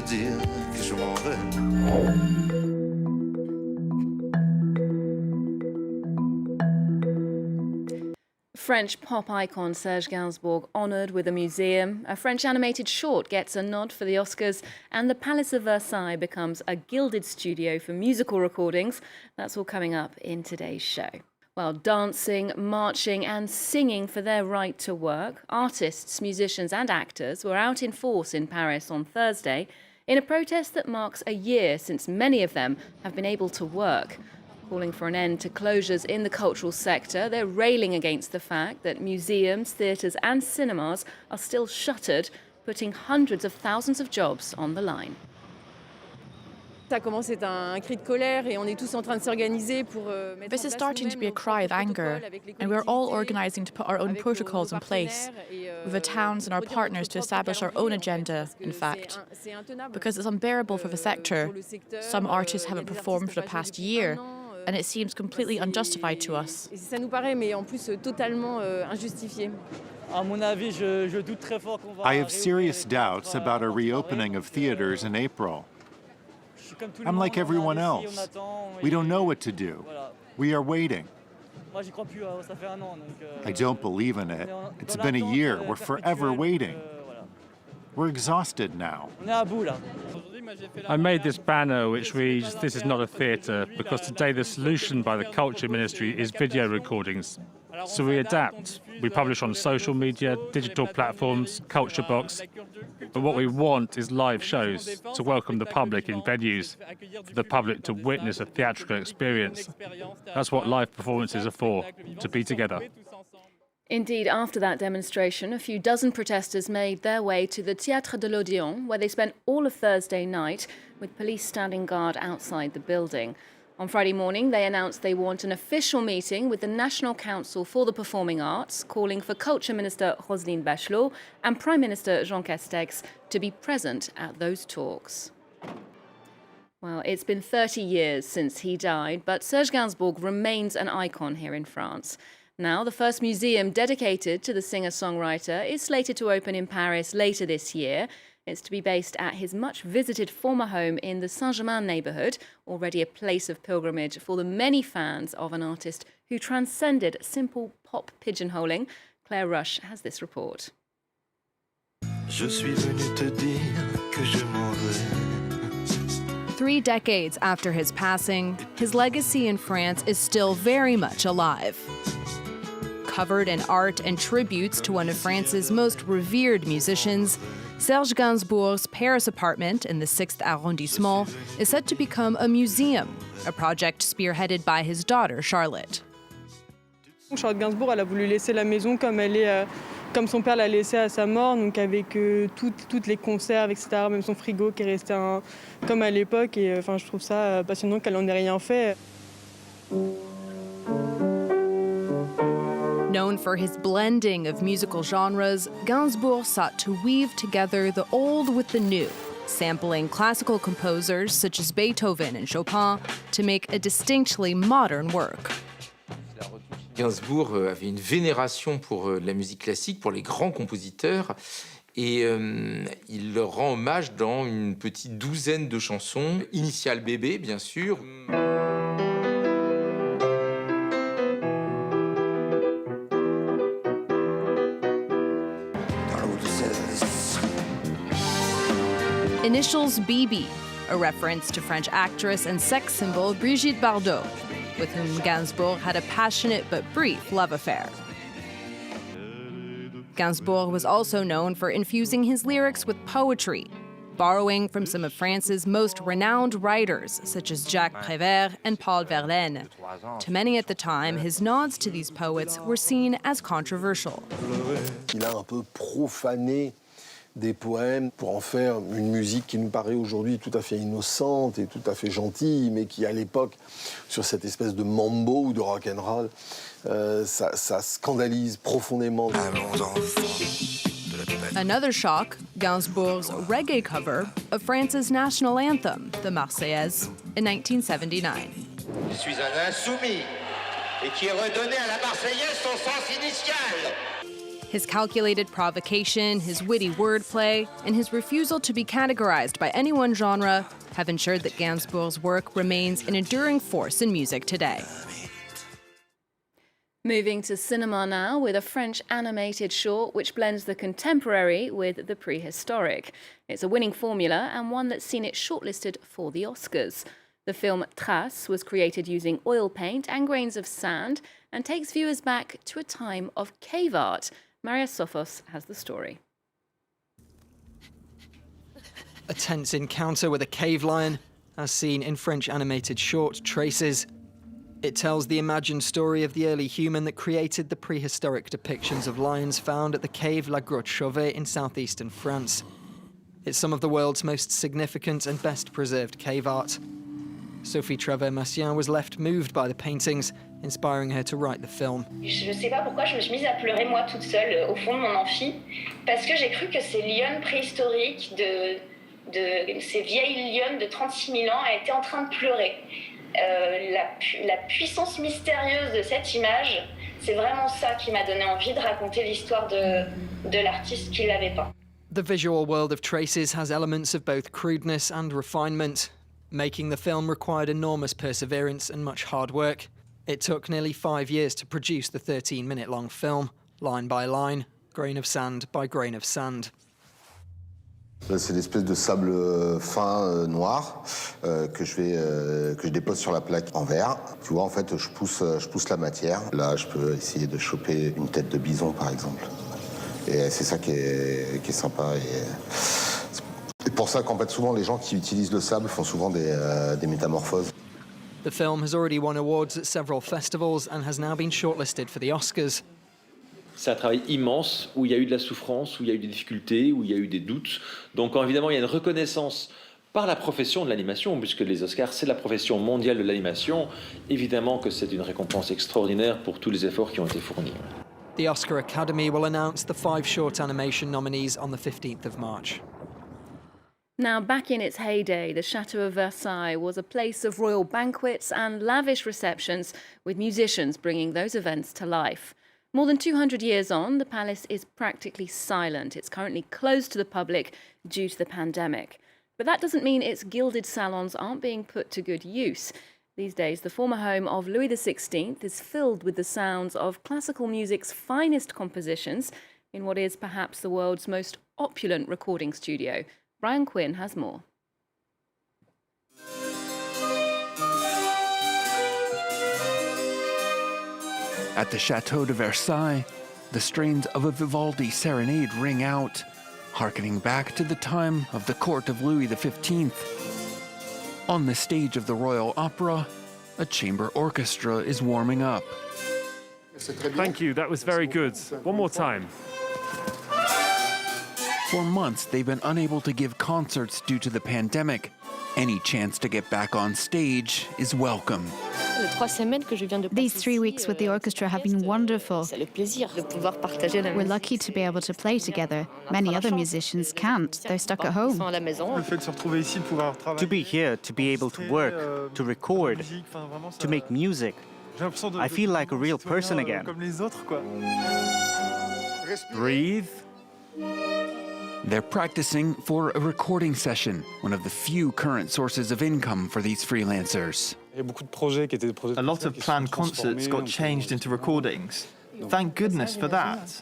dire que je m'en vais. French pop icon Serge Gainsbourg honoured with a museum, a French animated short gets a nod for the Oscars, and the Palace of Versailles becomes a gilded studio for musical recordings. That's all coming up in today's show. While dancing, marching and singing for their right to work, artists, musicians and actors were out in force in Paris on Thursday in a protest that marks a year since many of them have been able to work. Calling for an end to closures in the cultural sector, they're railing against the fact that museums, theatres and cinemas are still shuttered, putting hundreds of thousands of jobs on the line. This is starting to be a cry of anger, and we're all organising to put our own protocols in place, with the towns and our partners to establish our own agenda, in fact. Because it's unbearable for the sector. Some artists haven't performed for the past year, and it seems completely unjustified to us. I have serious doubts about a reopening of theaters in April. I'm like everyone else. We don't know what to do. We are waiting. I don't believe in it. It's been a year. We're forever waiting. We're exhausted now. I made this banner which reads, "This is not a theatre," because today the solution by the Culture Ministry is video recordings. So we adapt. We publish on social media, digital platforms, Culture Box. But what we want is live shows, to welcome the public in venues, for the public to witness a theatrical experience. That's what live performances are for, to be together. Indeed, after that demonstration, a few dozen protesters made their way to the Théâtre de l'Odéon, where they spent all of Thursday night with police standing guard outside the building. On Friday morning, they announced they want an official meeting with the National Council for the Performing Arts, calling for Culture Minister Roselyne Bachelot and Prime Minister Jean Castex to be present at those talks. Well, it's been 30 years since he died, but Serge Gainsbourg remains an icon here in France. Now, the first museum dedicated to the singer-songwriter is slated to open in Paris later this year. It's to be based at his much-visited former home in the Saint-Germain neighbourhood, already a place of pilgrimage for the many fans of an artist who transcended simple pop pigeonholing. Claire Rush has this report. Je suis venu te dire que je m'en vais. 3 decades after his passing, his legacy in France is still very much alive. Covered in art and tributes to one of France's most revered musicians, Serge Gainsbourg's Paris apartment in the 6th arrondissement is set to become a museum, a project spearheaded by his daughter, Charlotte. Charlotte Gainsbourg, elle a voulu laisser la maison comme elle est, comme son père l'a laissé à sa mort, donc avec toutes les conserves, etc., même son frigo qui est resté comme à l'époque. Et enfin, je trouve ça passionnant qu'elle n'en ait rien fait. Known for his blending of musical genres, Gainsbourg sought to weave together the old with the new, sampling classical composers such as Beethoven and Chopin to make a distinctly modern work. Gainsbourg avait une vénération pour la musique classique, pour les grands compositeurs, et il leur rend hommage dans une petite douzaine de chansons, Initial Bébé, bien sûr. Initials BB, a reference to French actress and sex symbol Brigitte Bardot, with whom Gainsbourg had a passionate but brief love affair. Gainsbourg was also known for infusing his lyrics with poetry, borrowing from some of France's most renowned writers, such as Jacques Prévert and Paul Verlaine. To many at the time, his nods to these poets were seen as controversial. Il a un peu profané des poèmes pour en faire une musique qui nous paraît aujourd'hui tout à fait innocente et tout à fait gentille, mais qui à l'époque, sur cette espèce de mambo ou de rock'n'roll, ça scandalise profondément. Another shock, Gainsbourg's reggae cover of France's national anthem, the Marseillaise, in 1979. Je suis un insoumis et qui ai redonné à la Marseillaise son sens initial. His calculated provocation, his witty wordplay, and his refusal to be categorized by any one genre have ensured that Gainsbourg's work remains an enduring force in music today. Moving to cinema now with a French animated short which blends the contemporary with the prehistoric. It's a winning formula and one that's seen it shortlisted for the Oscars. The film Trace was created using oil paint and grains of sand and takes viewers back to a time of cave art. Maria Sophos has the story. A tense encounter with a cave lion, as seen in French animated short Traces. It tells the imagined story of the early human that created the prehistoric depictions of lions found at the cave La Grotte Chauvet in southeastern France. It's some of the world's most significant and best preserved cave art. Sophie Travers-Massien was left moved by the paintings, inspiring her to write the film. Je ne sais pas pourquoi je me suis mise à pleurer moi toute seule au fond de mon amphi, parce que j'ai cru que ces lionnes préhistoriques de ces vieilles lionnes de 36 000 ans étaient en train de pleurer. La puissance mystérieuse de cette image, c'est vraiment ça qui m'a donné envie de raconter l'histoire de l'artiste qui l'avait peint. The visual world of Traces has elements of both crudeness and refinement. Making the film required enormous perseverance and much hard work. It took nearly 5 years to produce the 13-minute-long film, line by line, grain of sand by grain of sand. C'est l'espèce de sable fin noir que je dépose sur la plaque en verre. Tu vois, en fait, je pousse la matière. Là, je peux essayer de choper une tête de bison, par exemple. Et c'est ça qui est sympa. C'est pour ça qu'en fait, souvent, les gens qui utilisent le sable font souvent des métamorphoses. The film has already won awards at several festivals and has now been shortlisted for the Oscars. C'est un travail immense où il y a eu de la souffrance, où il y a eu des difficultés, où il y a eu des doutes. Donc évidemment, il y a une reconnaissance par la profession de l'animation, puisque les Oscars, c'est la profession mondiale de l'animation. Évidemment que c'est une récompense extraordinaire pour tous les efforts qui ont été fournis. The Oscar Academy will announce the 5 short animation nominees on the 15th of March. Now, back in its heyday, the Chateau of Versailles was a place of royal banquets and lavish receptions, with musicians bringing those events to life. More than 200 years on, the palace is practically silent. It's currently closed to the public due to the pandemic. But that doesn't mean its gilded salons aren't being put to good use. These days, the former home of Louis XVI is filled with the sounds of classical music's finest compositions in what is perhaps the world's most opulent recording studio. Brian Quinn has more. At the Chateau de Versailles, the strains of a Vivaldi serenade ring out, harkening back to the time of the court of Louis XV. On the stage of the Royal Opera, a chamber orchestra is warming up. Thank you, that was very good. One more time. For months, they've been unable to give concerts due to the pandemic. Any chance to get back on stage is welcome. These 3 weeks with the orchestra have been wonderful. We're lucky to be able to play together. Many other musicians can't. They're stuck at home. To be here, to be able to work, to record, to make music. I feel like a real person again. Breathe. They're practicing for a recording session, one of the few current sources of income for these freelancers. A lot of planned concerts got changed into recordings. Thank goodness for that.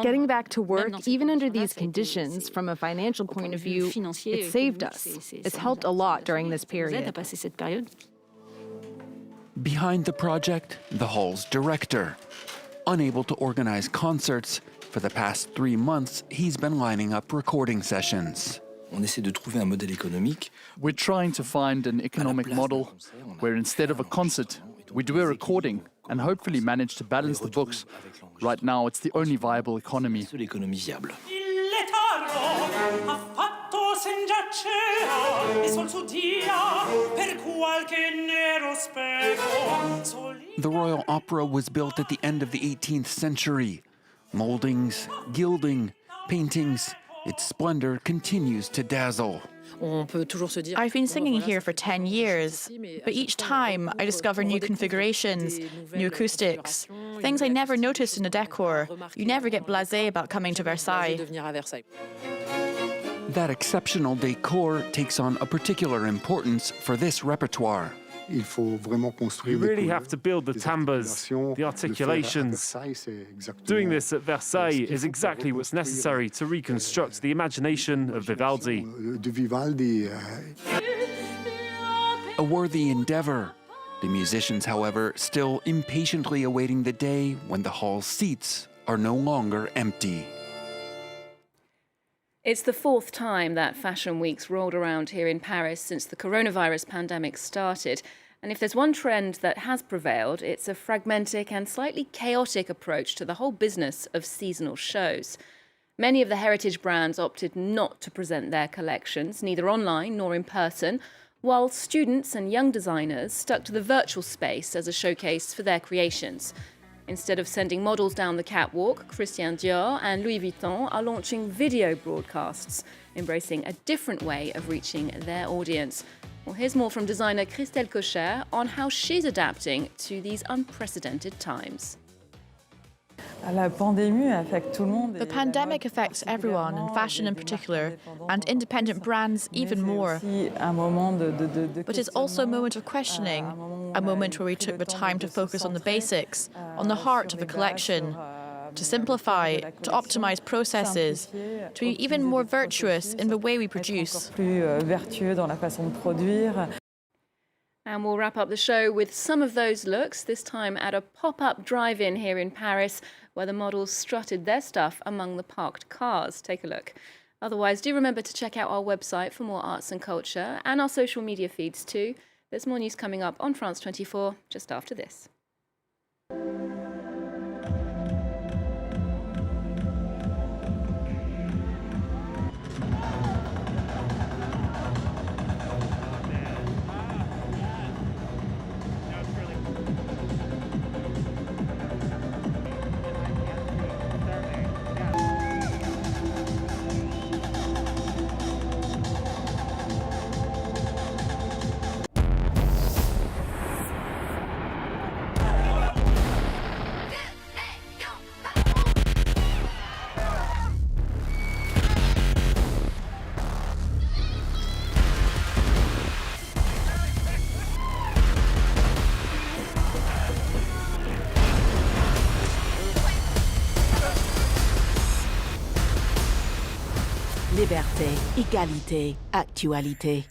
Getting back to work, even under these conditions, from a financial point of view, it saved us. It's helped a lot during this period. Behind the project, the hall's director. Unable to organize concerts, for the past 3 months, he's been lining up recording sessions. We're trying to find an economic model where instead of a concert, we do a recording and hopefully manage to balance the books. Right now, it's the only viable economy. The Royal Opera was built at the end of the 18th century. Moldings, gilding, paintings, its splendor continues to dazzle. I've been singing here for 10 years, but each time I discover new configurations, new acoustics, things I never noticed in a decor. You never get blasé about coming to Versailles. That exceptional decor takes on a particular importance for this repertoire. You really have to build the timbres, the articulations. Doing this at Versailles is exactly what's necessary to reconstruct the imagination of Vivaldi. A worthy endeavor. The musicians, however, still impatiently awaiting the day when the hall's seats are no longer empty. It's the fourth time that Fashion Week's rolled around here in Paris since the coronavirus pandemic started. And if there's one trend that has prevailed, it's a fragmented and slightly chaotic approach to the whole business of seasonal shows. Many of the heritage brands opted not to present their collections, neither online nor in person, while students and young designers stuck to the virtual space as a showcase for their creations. Instead of sending models down the catwalk, Christian Dior and Louis Vuitton are launching video broadcasts, embracing a different way of reaching their audience. Well, here's more from designer Christelle Cocher on how she's adapting to these unprecedented times. The pandemic affects everyone, and fashion in particular, and independent brands even more. But it's also a moment of questioning, a moment where we took the time to focus on the basics, on the heart of a collection, to simplify, to optimize processes, to be even more virtuous in the way we produce. And we'll wrap up the show with some of those looks, this time at a pop-up drive-in here in Paris, where the models strutted their stuff among the parked cars. Take a look. Otherwise, do remember to check out our website for more arts and culture, and our social media feeds too. There's more news coming up on France 24 just after this. Liberté, égalité, actualité.